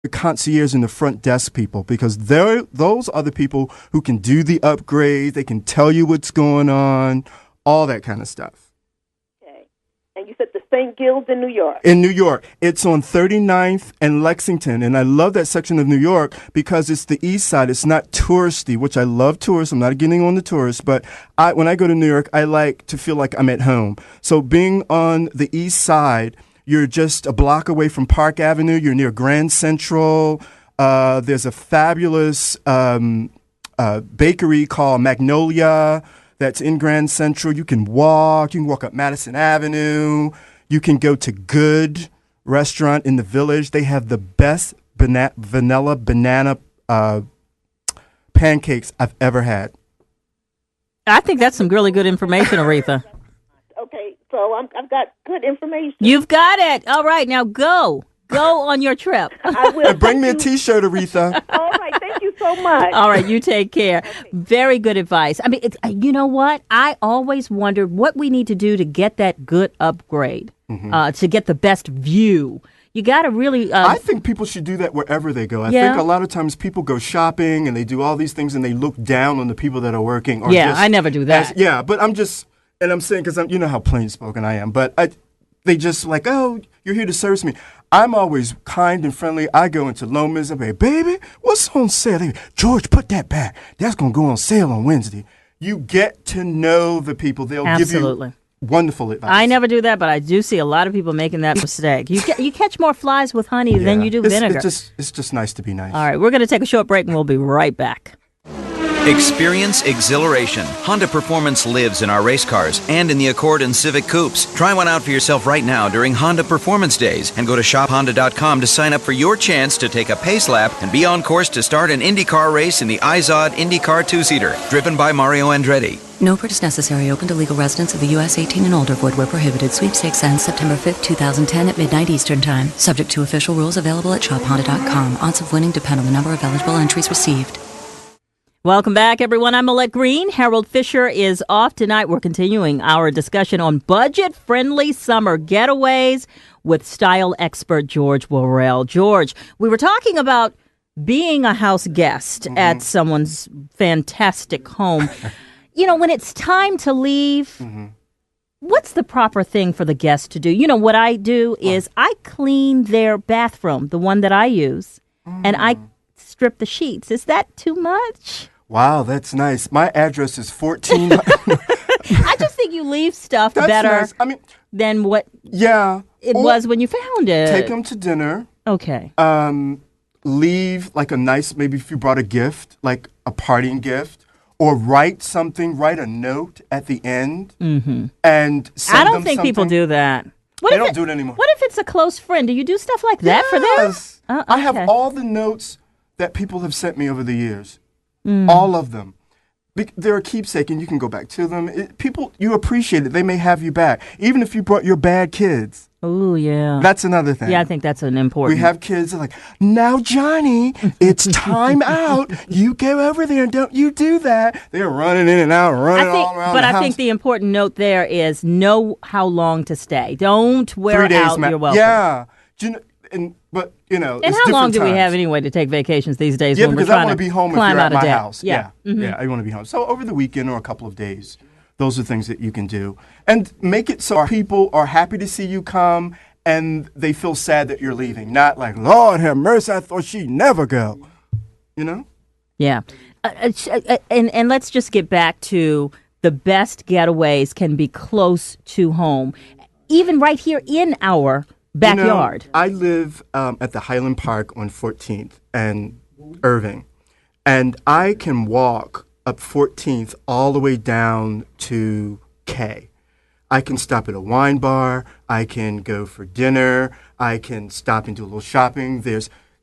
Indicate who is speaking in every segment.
Speaker 1: the concierge and the front desk people, because those are the people who can do the upgrades. They can tell you what's going on, all that kind of stuff.
Speaker 2: Okay. And you said the St. Gilles in New York.
Speaker 1: In New York. It's on 39th and Lexington. And I love that section of New York because it's the east side. It's not touristy, which I love tourists. I'm not getting on the tourists. But when I go to New York, I like to feel like I'm at home. So being on the east side, you're just a block away from Park Avenue. You're near Grand Central. There's a fabulous bakery called Magnolia that's in Grand Central. You can walk up Madison Avenue. You can go to Good Restaurant in the Village. They have the best vanilla banana pancakes I've ever had.
Speaker 3: I think that's some really good information, Aretha.
Speaker 2: Okay, so I've got good information.
Speaker 3: You've got it. All right, now go. Go on your trip.
Speaker 2: I will.
Speaker 1: And bring me a T-shirt, Aretha.
Speaker 2: All right, thank you so much.
Speaker 3: All right, you take care. Okay. Very good advice. I mean, you know what? I always wondered what we need to do to get that good upgrade, to get the best view. You got to really...
Speaker 1: I think people should do that wherever they go. I think a lot of times people go shopping and they do all these things and they look down on the people that are working. Or
Speaker 3: I never do that.
Speaker 1: But I'm just... And I'm saying, because you know how plain spoken I am, but they just like, oh, you're here to service me. I'm always kind and friendly. I go into Lomas and say, baby, what's on sale? George, put that back. That's going to go on sale on Wednesday. You get to know the people. They'll give you wonderful advice.
Speaker 3: I never do that, but I do see a lot of people making that mistake. You catch more flies with honey than you do vinegar.
Speaker 1: It's just nice to be nice.
Speaker 3: All right, we're going to take a short break and we'll be right back.
Speaker 4: Experience exhilaration. Honda Performance lives in our race cars and in the Accord and Civic Coupes. Try one out for yourself right now during Honda Performance Days and go to shophonda.com to sign up for your chance to take a pace lap and be on course to start an IndyCar race in the iZod IndyCar 2-seater, driven by Mario Andretti.
Speaker 5: No purchase necessary. Open to legal residents of the U.S. 18 and older. Void where prohibited. Sweepstakes ends September 5th, 2010 at midnight Eastern Time. Subject to official rules available at shophonda.com. Odds of winning depend on the number of eligible entries received.
Speaker 3: Welcome back, everyone. I'm Millette Green. Harold Fisher is off tonight. We're continuing our discussion on budget-friendly summer getaways with style expert George WORRELL. George, we were talking about being a house guest at someone's fantastic home. You know, when it's time to leave, what's the proper thing for the guest to do? You know, what I do is I clean their bathroom, the one that I use, and I strip the sheets. Is that too much?
Speaker 1: Wow, that's nice. My address is 14.
Speaker 3: I just think you leave stuff better than what it was when you found it.
Speaker 1: Take them to dinner.
Speaker 3: Okay.
Speaker 1: Leave like a nice, maybe if you brought a gift, like a parting gift, or write a note at the end and send
Speaker 3: I don't
Speaker 1: them
Speaker 3: think
Speaker 1: something.
Speaker 3: people do that.
Speaker 1: They don't do it anymore.
Speaker 3: What if it's a close friend? Do you do stuff like that for them? Okay.
Speaker 1: I have all the notes that people have sent me over the years. All of them. They're a keepsake, and you can go back to them. People, you appreciate it. They may have you back. Even if you brought your bad kids.
Speaker 3: Oh, yeah.
Speaker 1: That's another thing.
Speaker 3: Yeah, I think that's an important.
Speaker 1: We have kids that are like, now, Johnny, it's time out. You go over there and don't you do that. They're running in and out, all around the house.
Speaker 3: But I think the important note there is know how long to stay. Don't wear
Speaker 1: 3 days,
Speaker 3: out your welcome.
Speaker 1: Yeah. But
Speaker 3: and how long do we have anyway to take vacations these days?
Speaker 1: Yeah,
Speaker 3: when
Speaker 1: because
Speaker 3: we're
Speaker 1: I
Speaker 3: trying
Speaker 1: want to be home if
Speaker 3: climb
Speaker 1: you're
Speaker 3: out
Speaker 1: at
Speaker 3: of
Speaker 1: my
Speaker 3: debt.
Speaker 1: house. Yeah, I want to be home. So over the weekend or a couple of days, those are things that you can do. And make it so people are happy to see you come and they feel sad that you're leaving. Not like, Lord have mercy, I thought she'd never go. You know?
Speaker 3: Yeah. And let's just get back to the best getaways can be close to home, even right here in our backyard.
Speaker 1: You know, I live at the Highland Park on 14th and Irving, and I can walk up 14th all the way down to K. I can stop at a wine bar. I can go for dinner. I can stop and do a little shopping.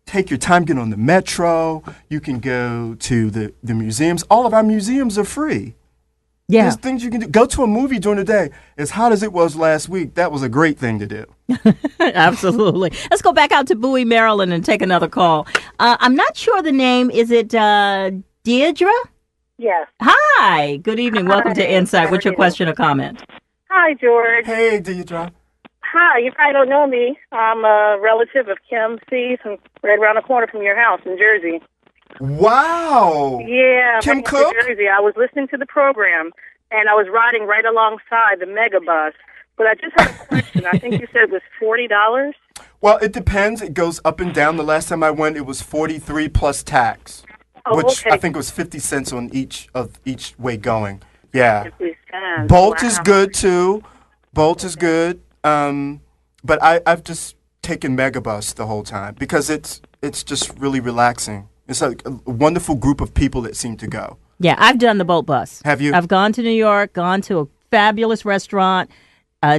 Speaker 1: Take your time, get on the metro. You can go to the museums. All of our museums are free.
Speaker 3: Yeah.
Speaker 1: There's things you can do. Go to a movie during the day. As hot as it was last week, that was a great thing to do.
Speaker 3: Absolutely. Let's go back out to Bowie, Maryland and take another call. I'm not sure the name. Is it Deirdre?
Speaker 2: Yes.
Speaker 3: Hi. Good evening. Welcome to Insight. What's your question or comment?
Speaker 2: Hi, George.
Speaker 1: Hey, Deirdre.
Speaker 6: Hi, you probably don't know me. I'm a relative of Kim C. from right around the corner from your house in Jersey.
Speaker 1: Wow.
Speaker 6: Yeah,
Speaker 1: Kim
Speaker 6: right next
Speaker 1: Cook?
Speaker 6: to Jersey. I was listening to the program, and I was riding right alongside the mega bus. But I just had a question. I think you said it was $40.
Speaker 1: Well, it depends. It goes up and down. The last time I went, it was 43 plus tax, which
Speaker 6: okay.
Speaker 1: I think was 50 cents on each way going. Yeah.
Speaker 6: 50 cents.
Speaker 1: Bolt
Speaker 6: Wow.
Speaker 1: is good too. Bolt is good. But I've just taken Megabus the whole time because it's just really relaxing. It's like a wonderful group of people that seem to go.
Speaker 3: Yeah, I've done the boat bus.
Speaker 1: Have you?
Speaker 3: I've gone to New York, gone to a fabulous restaurant,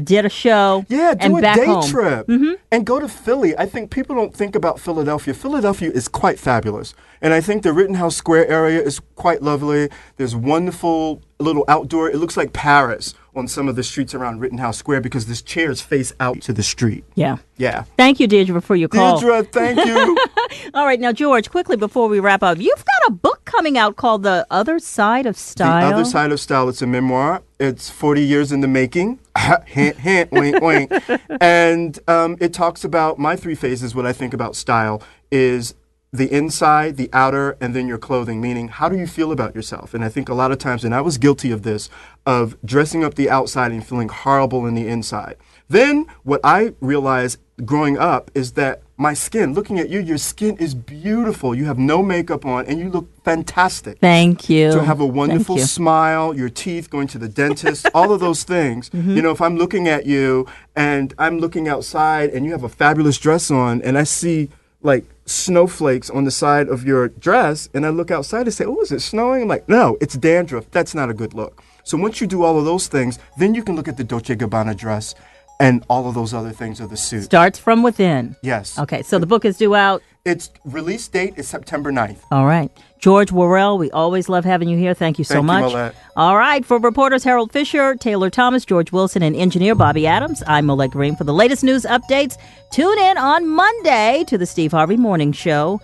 Speaker 3: did a show,
Speaker 1: Yeah, do
Speaker 3: and
Speaker 1: a
Speaker 3: back
Speaker 1: day
Speaker 3: home.
Speaker 1: trip and go to Philly. I think people don't think about Philadelphia. Philadelphia is quite fabulous. And I think the Rittenhouse Square area is quite lovely. There's wonderful little outdoor, it looks like Paris on some of the streets around Rittenhouse Square because these chairs face out to the street.
Speaker 3: Yeah.
Speaker 1: Yeah.
Speaker 3: Thank you, Deirdre, for your call.
Speaker 1: Deirdre, thank you.
Speaker 3: All right, now, George, quickly before we wrap up, you've got a book coming out called The Other Side of Style.
Speaker 1: The Other Side of Style. It's a memoir. It's 40 years in the making. Hint, hint, wink, wink. And it talks about my three phases. What I think about style is the inside, the outer, and then your clothing, meaning how do you feel about yourself? And I think a lot of times, and I was guilty of this, of dressing up the outside and feeling horrible in the inside. Then what I realized growing up is that my skin, looking at you, your skin is beautiful. You have no makeup on and you look fantastic.
Speaker 3: Thank you.
Speaker 1: To have a wonderful
Speaker 3: Thank you.
Speaker 1: smile, your teeth, going to the dentist, all of those things. You know, if I'm looking at you and I'm looking outside and you have a fabulous dress on and I see like snowflakes on the side of your dress and I look outside and say, oh, is it snowing? I'm like, no, it's dandruff. That's not a good look. So once you do all of those things, then you can look at the Dolce & Gabbana dress and all of those other things of the suit.
Speaker 3: Starts from within.
Speaker 1: Yes.
Speaker 3: Okay, so the book is due out.
Speaker 1: Its release date is September 9th.
Speaker 3: All right. George WORRELL, we always love having you here. Thank you so
Speaker 1: Thank you,
Speaker 3: much.
Speaker 1: Millette.
Speaker 3: All right. For reporters Harold Fisher, Taylor Thomas, George Wilson, and engineer Bobby Adams, I'm Millette Green. For the latest news updates, tune in on Monday to the Steve Harvey Morning Show.